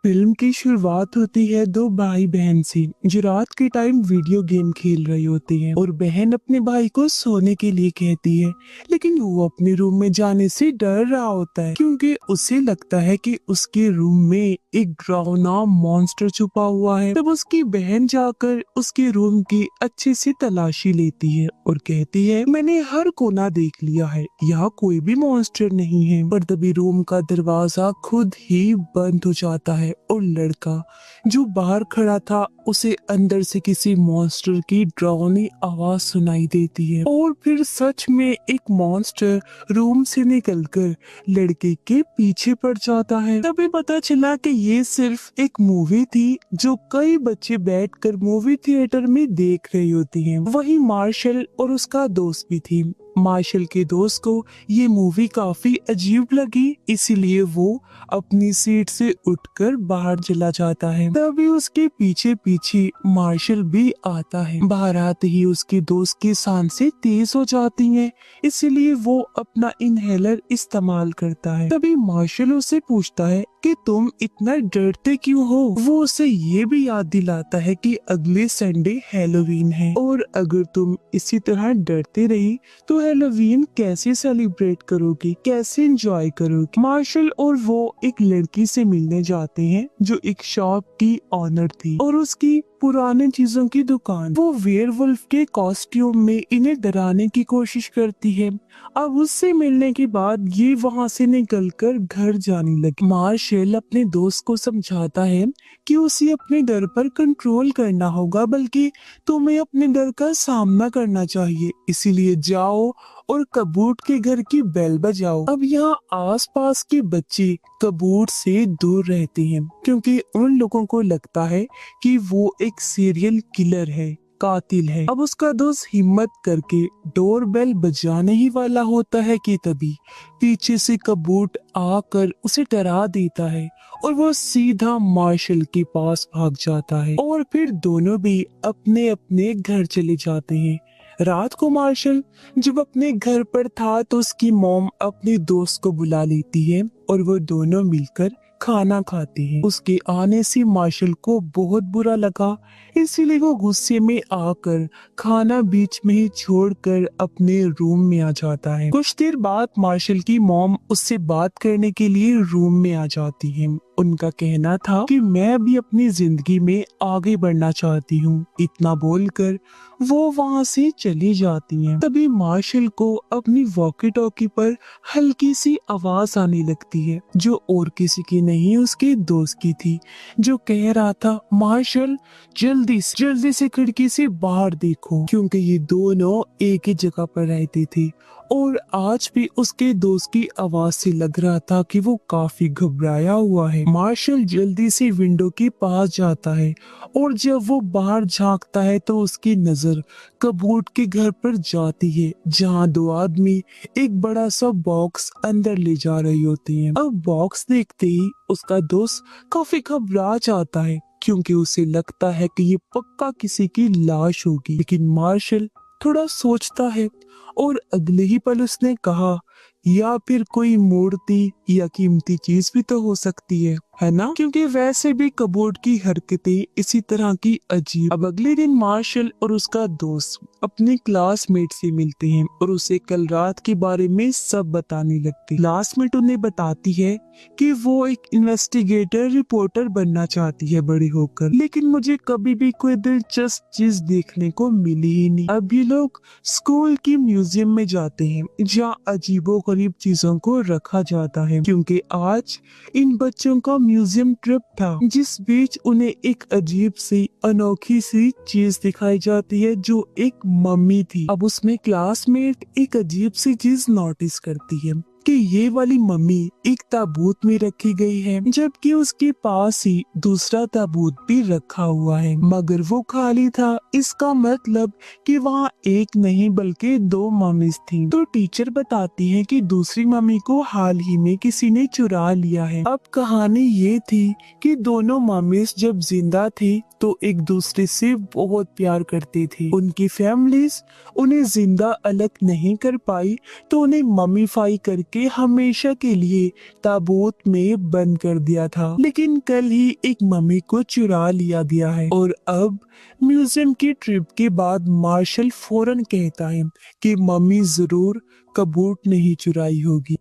Film की शुरुआत होती है दो भाई बहन से जो रात के टाइम वीडियो गेम खेल रहे होते हैं और बहन अपने भाई को सोने के लिए कहती है, लेकिन वो अपने रूम में जाने से डर रहा होता है क्योंकि उसे लगता है कि उसके रूम में एक डरावना मॉन्स्टर छुपा हुआ है। तब उसकी बहन जाकर उसके रूम की अच्छे से तलाशी लेती है और कहती है, मैंने हर कोना देख लिया है, यहाँ कोई भी मॉन्स्टर नहीं है। पर तभी रूम का दरवाजा खुद ही बंद हो जाता है और लड़का जो बाहर खड़ा था उसे अंदर से किसी मॉन्स्टर की डरावनी आवाज सुनाई देती है और फिर सच में एक मॉन्स्टर रूम से निकलकर लड़के के पीछे पड़ जाता है। तभी पता चला कि ये सिर्फ एक मूवी थी जो कई बच्चे बैठकर मूवी थिएटर में देख रहे होते हैं। वही मार्शल और उसका दोस्त भी थी। मार्शल के दोस्त को ये मूवी काफी अजीब लगी, इसीलिए वो अपनी सीट से उठकर बाहर चला जाता है। तभी उसके पीछे पीछे मार्शल भी आता है। बाहर आते ही उसके दोस्त की सांसें तेज हो जाती हैं, इसीलिए वो अपना इनहेलर इस्तेमाल करता है। तभी मार्शल उसे पूछता है कि तुम इतना डरते क्यों हो। वो उसे ये भी याद दिलाता है कि अगले संडे हैलोवीन है और अगर तुम इसी तरह डरते रही तो हैलोवीन कैसे सेलिब्रेट करोगी, कैसे एंजॉय करोगी। मार्शल और वो एक लड़की से मिलने जाते हैं जो एक शॉप की ऑनर थी और उसकी पुराने चीजों की दुकान। वो वेयरवुल्फ के कॉस्ट्यूम में इन्हें डराने की कोशिश करती है। अब उससे मिलने के बाद ये वहाँ से निकलकर घर जाने लगी। मार्शल अपने दोस्त को समझाता है कि उसे अपने डर पर कंट्रोल करना होगा, बल्कि तुम्हें अपने डर का सामना करना चाहिए। इसीलिए जाओ और कबूट के घर की बेल बजाओ। अब यहाँ आसपास के बच्चे कबूट से दूर रहते हैं क्योंकि उन लोगों को लगता है कि वो एक सीरियल किलर है, कातिल है। अब उसका दोस्त हिम्मत करके डोर बेल बजाने ही वाला होता है कि तभी पीछे से कबूट आकर उसे डरा देता है और वो सीधा मार्शल के पास भाग जाता है और फिर दोनों भी अपने अपने घर चले जाते हैं। रात को मार्शल जब अपने घर पर था तो उसकी मॉम अपने दोस्त को बुला लेती है और वो दोनों मिलकर खाना खाते हैं। उसके आने से मार्शल को बहुत बुरा लगा, इसीलिए वो गुस्से में आकर खाना बीच में ही छोड़कर अपने रूम में आ जाता है। कुछ देर बाद मार्शल की मॉम उससे बात करने के लिए रूम में आ जाती है। उनका कहना था कि मैं भी अपनी जिंदगी में आगे बढ़ना चाहती हूँ। इतना बोलकर वो वहाँ से चली जाती हैं। तभी मार्शल को अपनी वॉकी टॉकी पर हल्की सी आवाज आने लगती है जो और किसी की नहीं उसके दोस्त की थी, जो कह रहा था, मार्शल जल्दी से खिड़की से बाहर देखो, क्योंकि ये दोनों एक ही जगह पर रहते थे और आज भी उसके दोस्त की आवाज से लग रहा था कि वो काफी घबराया हुआ है। मार्शल जल्दी से विंडो के पास जाता है और जब वो बाहर झांकता है तो उसकी नजर कबूट के घर पर जाती है जहाँ दो आदमी एक बड़ा सा बॉक्स अंदर ले जा रही होती हैं। अब बॉक्स देखते ही उसका दोस्त काफी घबरा जाता है क्योंकि उसे लगता है कि ये पक्का किसी की लाश होगी। लेकिन मार्शल थोड़ा सोचता है और अगले ही पल उसने कहा, या फिर कोई मूर्ति या कीमती चीज भी तो हो सकती है ना, क्योंकि वैसे भी कबूट की हरकतें इसी तरह की अजीब। अब अगले दिन मार्शल और उसका दोस्त अपने क्लासमेट से मिलते हैं और उसे कल रात के बारे में सब बताने लगते। क्लासमेट उन्हें बताती है कि वो एक इन्वेस्टिगेटर रिपोर्टर बनना चाहती है बड़ी होकर, लेकिन मुझे कभी भी कोई दिलचस्प चीज देखने को मिली ही नहीं। अब ये लोग स्कूल की म्यूजियम में जाते हैं जहाँ अजीबो गरीब चीजों को रखा जाता है, क्योंकि आज इन बच्चों का म्यूजियम ट्रिप था, जिस बीच उन्हें एक अजीब सी अनोखी सी चीज दिखाई जाती है जो एक मम्मी थी। अब उसमें क्लासमेट एक अजीब सी चीज नोटिस करती है कि ये वाली मम्मी एक ताबूत में रखी गई है, जबकि उसके पास ही दूसरा ताबूत भी रखा हुआ है, मगर वो खाली था। इसका मतलब कि वहाँ एक नहीं बल्कि दो मम्मीज थी। तो टीचर बताती है कि दूसरी मम्मी को हाल ही में किसी ने चुरा लिया है। अब कहानी ये थी कि दोनों मम्मीज जब जिंदा थी तो एक दूसरे से बहुत प्यार करते थे। उनकी फैमिलीज उन्हें जिंदा अलग नहीं कर पाई तो उन्हें मम्मीफाई करके के हमेशा के लिए ताबूत में बंद कर दिया था, लेकिन कल ही एक मम्मी को चुरा लिया गया है। और अब म्यूजियम की ट्रिप के बाद मार्शल फौरन कहता है कि मम्मी जरूर कबूत नहीं चुराई होगी।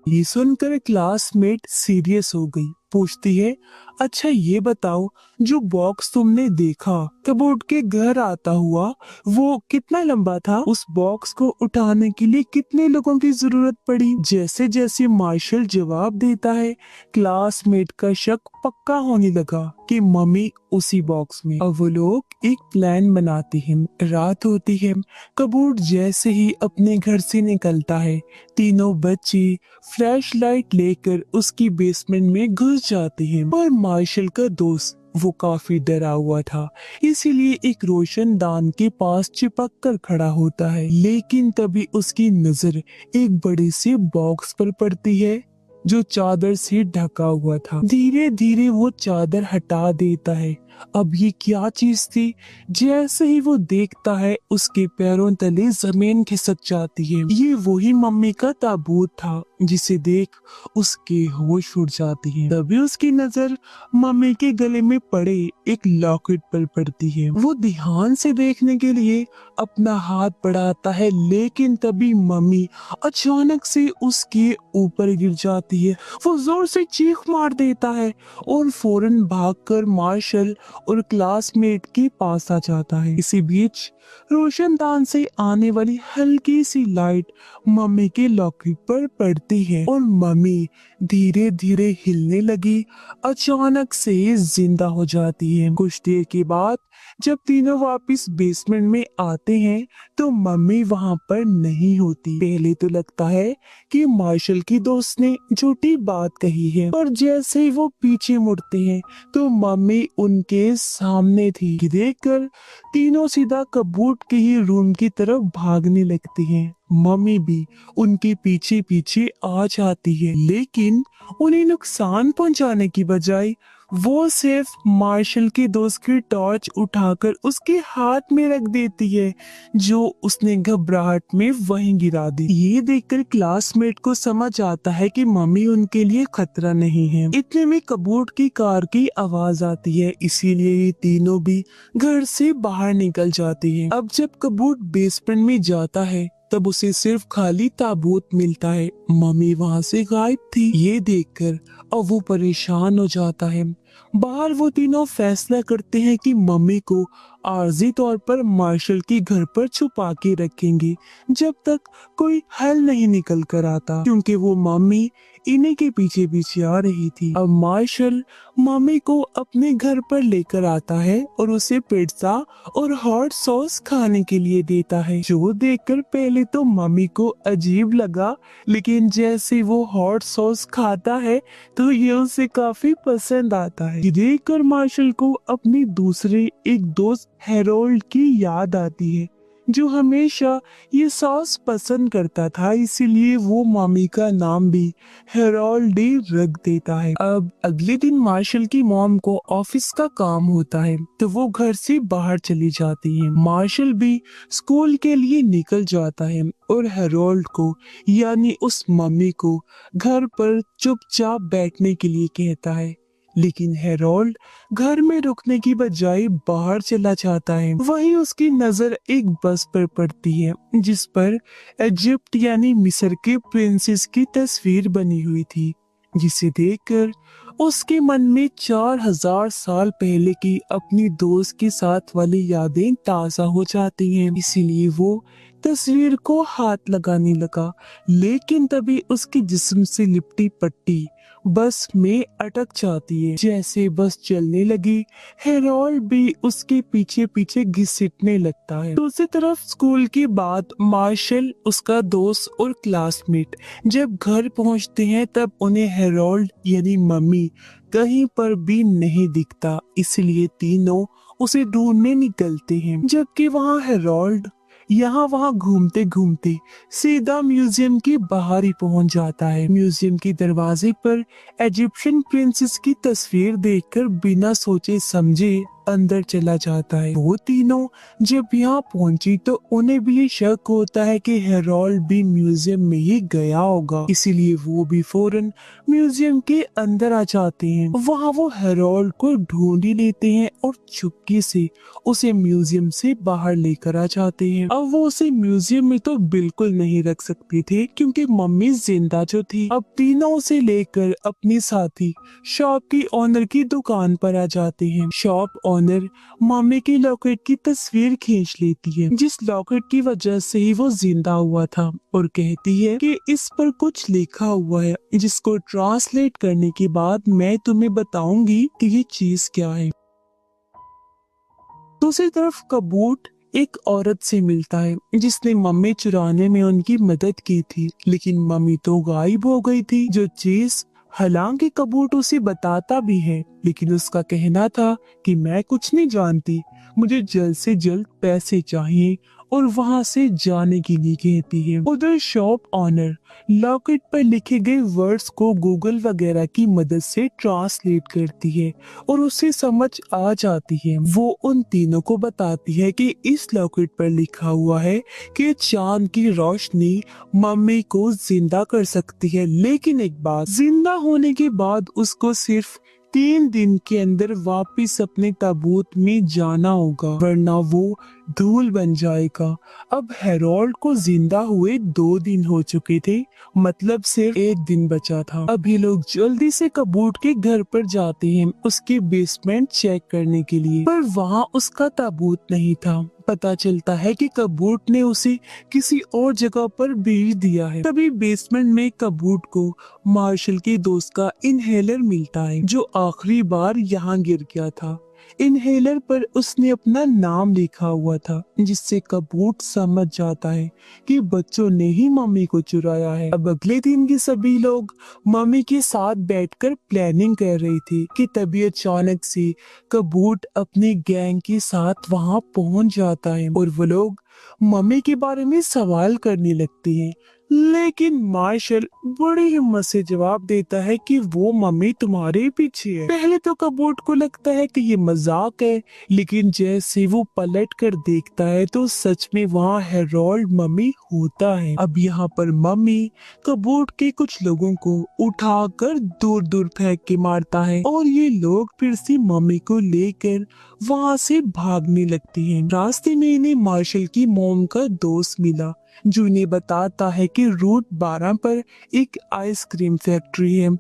ये सुनकर क्लासमेट सीरियस हो गई। पूछती है, अच्छा ये बताओ, जो बॉक्स तुमने देखा कबूत के घर आता हुआ, वो कितना लंबा था? उस बॉक्स को उठाने के लिए कितने लोगों की जरूरत पड़ी? जैसे जैसे मार्शल जवाब देता है, क्लासमेट का शक पक्का होने लगा कि मम्मी उसी बॉक्स में। अब वो लोग एक प्लान बनाते हैं। रात होती है, कबूत जैसे ही अपने घर से निकलता है, तीनों बच्चे फ्लैश लाइट लेकर उसकी बेसमेंट में घुस जाते हैं। और मार्शल का दोस्त, वो काफी डरा हुआ था, इसीलिए एक रोशनदान के पास चिपक कर खड़ा होता है। लेकिन तभी उसकी नजर एक बड़े से बॉक्स पर पड़ती है जो चादर से ढका हुआ था। धीरे धीरे वो चादर हटा देता है। अब ये क्या चीज थी? जैसे ही वो देखता है, उसके पैरों तले जमीन खिसक जाती है। ये वही मम्मी का ताबूत था जिसे देख उसके होश उड़ जाती है। तभी उसकी नजर मम्मी के गले में पड़े एक लॉकेट पर पड़ती है। वो ध्यान से देखने के लिए अपना हाथ बढ़ाता है, लेकिन तभी मम्मी अचानक से उसके ऊपर गिर जाती है। वो जोर से चीख मार देता है और फौरन भागकर मार्शल और क्लासमेट के पास आ जाता है। इसी बीच रोशनदान से आने वाली हल्की सी लाइट मम्मी के लॉकेट पर पड़ती है और मम्मी धीरे धीरे हिलने लगी, अचानक से जिंदा हो जाती है। कुछ देर के बाद जब तीनों वापस बेसमेंट में आते हैं तो मम्मी वहां पर नहीं होती। पहले तो लगता है कि मार्शल की दोस्त ने झूठी बात कही है, और जैसे ही वो पीछे मुड़ते हैं तो मम्मी उनके सामने थी। देखकर तीनों सीधा कबूत के ही रूम की तरफ भागने लगती हैं। मम्मी भी उनके पीछे पीछे आ जाती है, लेकिन उन्हें नुकसान पहुंचाने की बजाय वो सिर्फ मार्शल के दोस्त की टॉर्च उठाकर उसके हाथ में रख देती है, जो उसने घबराहट में वहीं गिरा दी। ये देखकर क्लासमेट को समझ आता है कि मम्मी उनके लिए खतरा नहीं है। इतने में कबूत की कार की आवाज आती है, इसीलिए ये तीनों भी घर से बाहर निकल जाती हैं। अब जब कबूत बेसमेंट में जाता है तब उसे सिर्फ खाली ताबूत मिलता है। मम्मी वहाँ से गायब थी। ये देखकर अब वो परेशान हो जाता है। बाहर वो तीनों फैसला करते हैं कि मम्मी को आर्जी तौर पर मार्शल के घर पर छुपा के रखेंगे जब तक कोई हल नहीं निकल कर आता, क्योंकि वो मम्मी इन्हीं के पीछे पीछे आ रही थी। अब मार्शल मम्मी को अपने घर पर लेकर आता है और उसे पिज्जा और हॉट सॉस खाने के लिए देता है, जो देखकर पहले तो मम्मी को अजीब लगा, लेकिन जैसे वो हॉट सॉस खाता है तो ये उसे काफी पसंद आता है। ये देखकर मार्शल को अपनी दूसरे एक दोस्त हेरोल्ड की याद आती है, जो हमेशा ये सॉस पसंद करता था, इसीलिए वो मम्मी का नाम भी हेरोल्ड ही रख देता है। अब अगले दिन मार्शल की मॉम को ऑफिस का काम होता है तो वो घर से बाहर चली जाती है। मार्शल भी स्कूल के लिए निकल जाता है और हेरोल्ड को, यानी उस मम्मी को, घर पर चुपचाप बैठने के लिए कहता है। लेकिन हेरोल्ड घर में रुकने की बजाय बाहर चला जाता है। वहीं उसकी नजर एक बस पर पड़ती है जिस पर इजिप्ट यानी मिस्र के प्रिंसेस की तस्वीर बनी हुई थी, जिसे देखकर उसके मन में 4000 साल पहले की अपनी दोस्त के साथ वाली यादें ताजा हो जाती हैं। इसीलिए वो तस्वीर को हाथ लगाने लगा, लेकिन तभी उसके जिस्म से लिपटी पट्टी बस में अटक जाती है। जैसे बस चलने लगी, हेरोल्ड भी उसके पीछे पीछे घसीटने लगता है। दूसरी तरफ स्कूल के बाद मार्शल, उसका दोस्त और क्लासमेट जब घर पहुंचते हैं तब उन्हें हेरोल्ड यानी मम्मी कहीं पर भी नहीं दिखता, इसलिए तीनों उसे ढूंढने निकलते हैं। जबकि वहाँ हेरोल्ड यहाँ वहाँ घूमते घूमते सीधा म्यूजियम के बाहर ही पहुंच जाता है। म्यूजियम के दरवाजे पर इजिप्शियन प्रिंसेस की तस्वीर देखकर बिना सोचे समझे अंदर चला जाता है। वो तीनों जब यहाँ पहुंची तो उन्हें भी ये शक होता है कि हेरोल्ड भी म्यूजियम में ही गया होगा, इसीलिए वो भी फौरन म्यूजियम के अंदर आ जाते हैं। वहाँ वो हेरोल्ड को ढूंढ ही लेते हैं और चुपके से उसे म्यूजियम से बाहर लेकर आ जाते हैं। अब वो उसे म्यूजियम में तो बिल्कुल नहीं रख सकते थे क्योंकि मम्मी जिंदा जो थी। अब तीनों उसे लेकर अपने साथी शॉप की ओनर की दुकान पर आ जाते हैं। शॉप ओनर मम्मी की लॉकेट की तस्वीर खींच लेती है, जिस लॉकेट की वजह से ही वो जिंदा हुआ था, और कहती है कि इस पर कुछ लिखा हुआ है जिसको ट्रांसलेट करने के बाद मैं तुम्हें बताऊंगी कि ये चीज क्या है। दूसरी तरफ कबूट एक औरत से मिलता है जिसने मम्मी चुराने में उनकी मदद की थी, लेकिन मम्मी तो गायब हो गई थी। जो चीज हालांकि कबूट उसे बताता भी है, लेकिन उसका कहना था कि मैं कुछ नहीं जानती, मुझे जल्द से जल्द पैसे चाहिए, और वहां से जाने के लिए कहती है। उधर शॉप ऑनर लॉकेट पर लिखे गए वर्ड्स को गूगल वगैरह की मदद से ट्रांसलेट करती है और उसे समझ आ जाती है। वो उन तीनों को बताती है कि इस लॉकेट पर लिखा हुआ है कि चांद की रोशनी मम्मी को जिंदा कर सकती है, लेकिन एक बात, जिंदा होने के बाद उसको सिर्फ 3 दिन के अंदर वापस अपने ताबूत में जाना होगा, वरना वो धूल बन जाएगा। अब हेरोल्ड को जिंदा हुए 2 दिन हो चुके थे, मतलब सिर्फ 1 दिन बचा था। अभी लोग जल्दी से कबूट के घर पर जाते हैं उसके बेसमेंट चेक करने के लिए, पर वहाँ उसका ताबूत नहीं था। पता चलता है कि कबूट ने उसे किसी और जगह पर भेज दिया है। तभी बेसमेंट में कबूट को मार्शल के दोस्त का इनहेलर मिलता है जो आखिरी बार यहाँ गिर गया था। इनहेलर पर उसने अपना नाम लिखा हुआ था, जिससे कबूट समझ जाता है कि बच्चों ने ही मम्मी को चुराया है। अब अगले दिन के सभी लोग मम्मी के साथ बैठकर प्लानिंग कर रही थी कि तभी अचानक से कबूट अपनी गैंग के साथ वहां पहुंच जाता है और वो लोग मम्मी के बारे में सवाल करने लगते हैं। लेकिन मार्शल बड़ी हिम्मत से जवाब देता है कि वो मम्मी तुम्हारे पीछे है। पहले तो कबूट को लगता है कि ये मजाक है, लेकिन जैसे वो पलट कर देखता है तो सच में वहाँ हेरोल्ड मम्मी होता है। अब यहाँ पर मम्मी कबूट के कुछ लोगों को उठाकर दूर दूर फेंक के मारता है और ये लोग फिर से मम्मी को लेकर वहाँ से भागने लगते हैं। रास्ते में इन्हें मार्शल की मोम का दोस्त मिला जो इन्हें बताता है कि रूट 12 पर एक आइसक्रीम फैक्ट्री है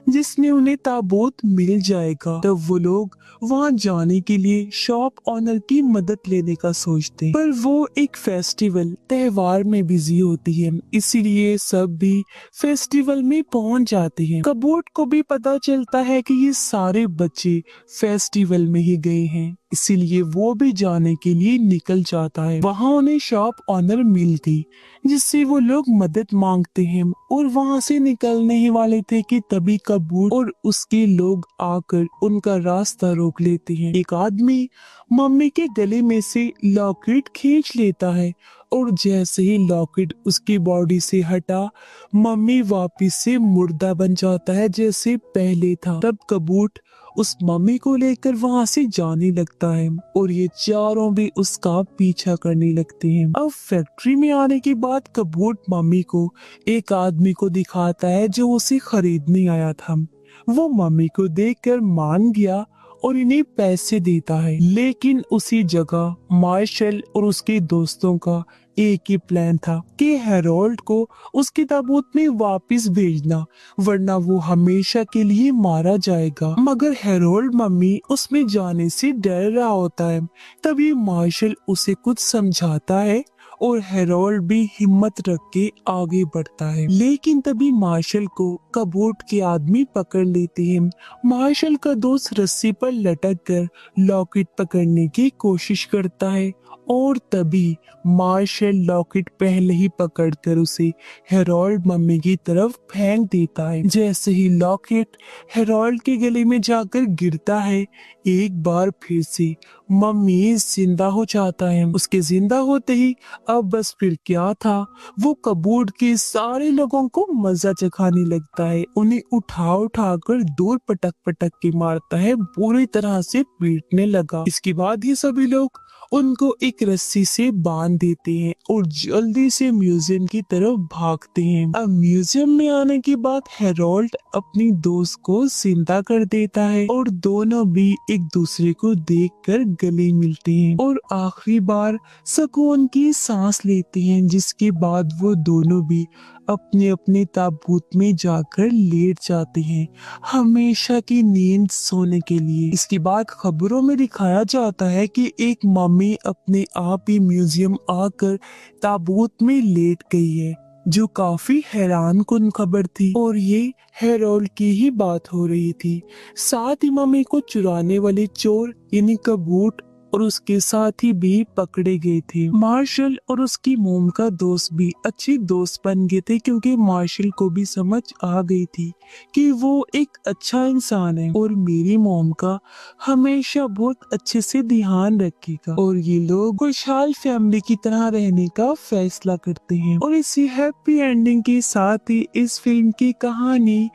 जिसमें उन्हें ताबूत मिल जाएगा। तब वो लोग वहां जाने के लिए शॉप ऑनर की मदद लेने का सोचते हैं, पर वो एक फेस्टिवल त्योहार में बिजी होती है, इसीलिए सब भी फेस्टिवल में पहुंच जाते हैं। कबूट को भी पता चलता है कि ये सारे बच्चे फेस्टिवल में ही गए हैं, इसीलिए वो भी जाने के लिए निकल जाता है। वहाँ उन्हें शॉप ऑनर मिलती जिससे वो लोग मदद मांगते हैं और वहाँ से निकलने ही वाले थे कि तभी कबूत और उसके लोग आकर उनका रास्ता रोक लेते हैं। एक आदमी मम्मी के गले में से लॉकेट खींच लेता है और जैसे ही लॉकेट उसकी बॉडी से हटा, मम्मी वापिस से मुर्दा बन जाता है जैसे पहले था। तब कबूत उस मम्मी को लेकर वहां से जाने लगता है और ये चारों भी उसका पीछा करने लगते हैं। अब फैक्ट्री में आने के बाद कबूत मम्मी को एक आदमी को दिखाता है जो उसे खरीदने आया था। वो मम्मी को देखकर मान गया और इन्हें पैसे देता है, लेकिन उसी जगह मार्शल और उसके दोस्तों का एक ही प्लान था कि हेरोल्ड को उसके ताबूत में वापस भेजना, वरना वो हमेशा के लिए मारा जाएगा। मगर हेरोल्ड मम्मी उसमें जाने से डर रहा होता है। तभी मार्शल उसे कुछ समझाता है और हेरोल्ड भी हिम्मत रख के आगे बढ़ता है, लेकिन तभी मार्शल को कबूत के आदमी पकड़ लेते हैं। मार्शल का दोस्त रस्सी पर लटक कर लॉकेट पकड़ने की कोशिश करता है और तभी मार्शल लॉकेट पहले ही पकड़कर उसे हेरोल्ड मम्मी की तरफ फेंक देता है। जैसे ही लॉकेट हेरोल्ड के गले में जाकर गिरता है, एक बार फिर से मम्मी जिंदा हो जाता है। उसके जिंदा होते ही अब बस फिर क्या था, वो कबूड के सारे लोगों को मजा चखाने लगता है। उन्हें उठा उठा कर दूर पटक पटक के मारता है, बुरी तरह से पीटने लगा। इसके बाद ही सभी लोग उनको एक रस्सी से बांध देते हैं और जल्दी से म्यूजियम की तरफ भागते हैं। अब म्यूजियम में आने के बाद हेरोल्ड अपनी दोस्त को जिंदा कर देता है और दोनों भी एक दूसरे को देखकर गले मिलते हैं और आखिरी बार सुकून की सांस लेते हैं, जिसके बाद वो दोनों भी अपने अपने ताबूत में जाकर लेट जाते हैं हमेशा की नींद सोने के लिए। इसके बाद खबरों में दिखाया जाता है कि एक मम्मी अपने आप ही म्यूजियम आकर ताबूत में लेट गई है, जो काफी हैरान कुन खबर थी और ये हेरोल्ड की ही बात हो रही थी। साथ ही मम्मी को चुराने वाले चोर यानी कबूट और उसके साथी भी पकड़े गए थे। मार्शल और उसकी मोम का दोस्त भी अच्छे दोस्त बन गए थे, क्योंकि मार्शल को भी समझ आ गई थी कि वो एक अच्छा इंसान है और मेरी मोम का हमेशा बहुत अच्छे से ध्यान रखेगा। और ये लोग खुशहाल फैमिली की तरह रहने का फैसला करते हैं। और इसी हैप्पी एंडिंग के साथ ही इस फिल्म की कहानी